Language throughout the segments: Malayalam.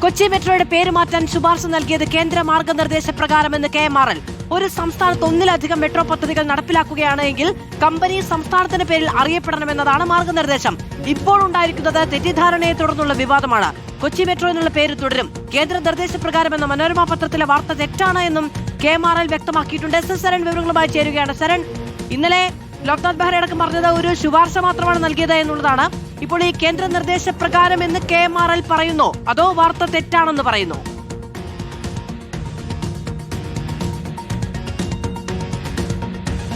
കൊച്ചി മെട്രോയുടെ പേര് മാറ്റാൻ ശുപാർശ നൽകിയത് കേന്ദ്ര മാർഗനിർദ്ദേശപ്രകാരമെന്ന് KMRL. ഒരു സംസ്ഥാനത്ത് ഒന്നിലധികം മെട്രോ പദ്ധതികൾ നടപ്പിലാക്കുകയാണ് എങ്കിൽ കമ്പനി സംസ്ഥാനത്തിന്റെ പേരിൽ അറിയപ്പെടണമെന്നതാണ് മാർഗനിർദ്ദേശം. ഇപ്പോൾ ഉണ്ടായിരിക്കുന്നത് തെറ്റിദ്ധാരണയെ തുടർന്നുള്ള വിവാദമാണ്. കൊച്ചി മെട്രോ എന്നുള്ള പേര് തുടരും. കേന്ദ്ര നിർദ്ദേശപ്രകാരമെന്ന മനോരമ പത്രത്തിലെ വാർത്ത തെറ്റാണ് എന്നും KMRL വ്യക്തമാക്കിയിട്ടുണ്ട്. ശരൺ വിവരങ്ങളുമായി ചേരുകയാണ്. ശരൺ, ഇന്നലെ ലോക്നാഥ് ബെഹ്റ അടക്കം പറഞ്ഞത് ഒരു ശുപാർശ മാത്രമാണ് നൽകിയത് എന്നുള്ളതാണ്. ഇപ്പോൾ ഈ കേന്ദ്ര നിർദ്ദേശപ്രകാരം എന്ന് KMRL പറയുന്നോ അതോ വാർത്ത തെറ്റാണെന്ന് പറയുന്നു?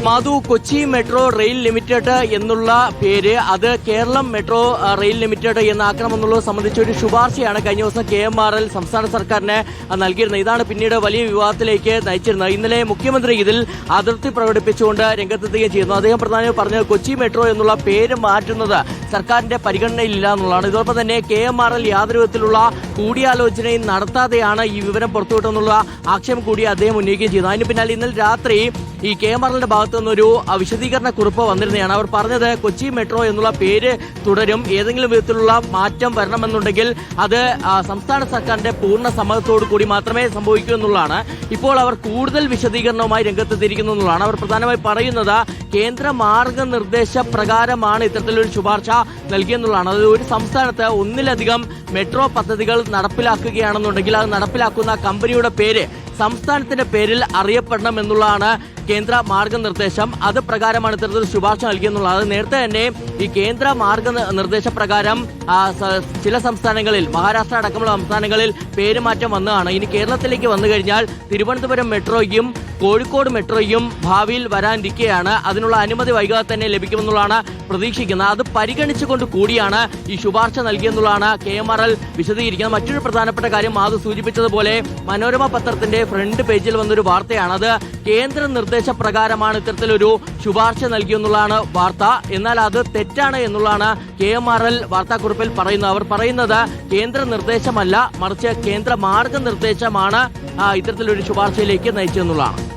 Madhu, Kochi metro rail limited എന്നുള്ള പേര് അത് കേരളം മെട്രോ റെയിൽ ലിമിറ്റഡ് എന്നാക്കണമെന്നുള്ളത് സംബന്ധിച്ച ഒരു ശുപാർശയാണ് കഴിഞ്ഞ ദിവസം KMRL സംസ്ഥാന സർക്കാരിന് നൽകിയിരുന്നത്. ഇതാണ് പിന്നീട് വലിയ വിവാദത്തിലേക്ക് നയിച്ചിരുന്നത്. ഇന്നലെ മുഖ്യമന്ത്രി ഇതിൽ അതൃപ്തി പ്രകടിപ്പിച്ചുകൊണ്ട് രംഗത്തെത്തുകയും ചെയ്യുന്നു. അദ്ദേഹം പ്രധാനമായും പറഞ്ഞത് കൊച്ചി മെട്രോ എന്നുള്ള പേര് മാറ്റുന്നത് സർക്കാരിന്റെ പരിഗണനയിലില്ല എന്നുള്ളതാണ്. ഇതോടൊപ്പം തന്നെ KMRL യാതൊരു വിധത്തിലുള്ള കൂടിയാലോചനയും നടത്താതെയാണ് ഈ വിവരം പുറത്തുവിട്ടെന്നുള്ള ആക്ഷേപം കൂടി അദ്ദേഹം ഉന്നയിക്കുകയും ചെയ്തു. അതിന് പിന്നാലെ ഇന്നലെ രാത്രി ഈ KMRLന്റെ ഭാഗത്തു നിന്നൊരു വിശദീകരണ കുറിപ്പ് വന്നിരുന്നതാണ്. അവർ പറഞ്ഞത് കൊച്ചി മെട്രോ എന്നുള്ള പേര് തുടരും, ഏതെങ്കിലും വിധത്തിലുള്ള മാറ്റം വരണമെന്നുണ്ടെങ്കിൽ അത് സംസ്ഥാന സർക്കാരിന്റെ പൂർണ്ണ സമ്മതത്തോടു കൂടി മാത്രമേ സംഭവിക്കൂ എന്നുള്ളതാണ്. ഇപ്പോൾ അവർ കൂടുതൽ വിശദീകരണവുമായി രംഗത്തെത്തിയിരിക്കുന്നു എന്നുള്ളതാണ്. അവർ പ്രധാനമായി പറയുന്നത് കേന്ദ്ര മാർഗനിർദ്ദേശ പ്രകാരമാണ് ഇത്തരത്തിലൊരു ശുപാർശ നൽകിയെന്നുള്ളതാണ്. അത് ഒരു സംസ്ഥാനത്ത് ഒന്നിലധികം മെട്രോ പദ്ധതികൾ നടപ്പിലാക്കുകയാണെന്നുണ്ടെങ്കിൽ അത് നടപ്പിലാക്കുന്ന കമ്പനിയുടെ പേര് സംസ്ഥാനത്തിന്റെ പേരിൽ അറിയപ്പെടണം എന്നുള്ളതാണ് കേന്ദ്ര മാർഗനിർദ്ദേശം. അത് പ്രകാരമാണ് ഇത്തരത്തിൽ ശുപാർശ നൽകിയെന്നുള്ളത്. നേരത്തെ തന്നെ ഈ കേന്ദ്ര മാർഗനിർദ്ദേശപ്രകാരം ചില സംസ്ഥാനങ്ങളിൽ, മഹാരാഷ്ട്ര അടക്കമുള്ള സംസ്ഥാനങ്ങളിൽ പേരുമാറ്റം വന്നതാണ്. ഇനി കേരളത്തിലേക്ക് വന്നു കഴിഞ്ഞാൽ തിരുവനന്തപുരം മെട്രോയും കോഴിക്കോട് മെട്രോയും ഭാവിയിൽ വരാനിരിക്കുകയാണ്. അതിനുള്ള അനുമതി വൈകാതെ തന്നെ ലഭിക്കുമെന്നുള്ളതാണ് പ്രതീക്ഷിക്കുന്നത്. അത് പരിഗണിച്ചുകൊണ്ട് കൂടിയാണ് ഈ ശുപാർശ നൽകിയെന്നുള്ളതാണ് KMRL വിശദീകരിക്കുന്നത്. മറ്റൊരു പ്രധാനപ്പെട്ട കാര്യം മാധു സൂചിപ്പിച്ചതുപോലെ മനോരമ പത്രത്തിന്റെ ഫ്രണ്ട് പേജിൽ വന്നൊരു വാർത്തയാണ്. അത് കേന്ദ്ര നിർദ്ദേശപ്രകാരമാണ് ഇത്തരത്തിലൊരു ശുപാർശ നൽകിയെന്നുള്ളതാണ് വാർത്ത. എന്നാൽ അത് തെറ്റാണ് എന്നുള്ളതാണ് KMRL വാർത്താക്കുറിപ്പിൽ പറയുന്നത്. അവർ പറയുന്നത് കേന്ദ്ര നിർദ്ദേശമല്ല, മറിച്ച് കേന്ദ്ര മാർഗനിർദ്ദേശമാണ് ഇത്തരത്തിലൊരു ശുപാർശയിലേക്ക് നയിച്ചെന്നുള്ളതാണ്.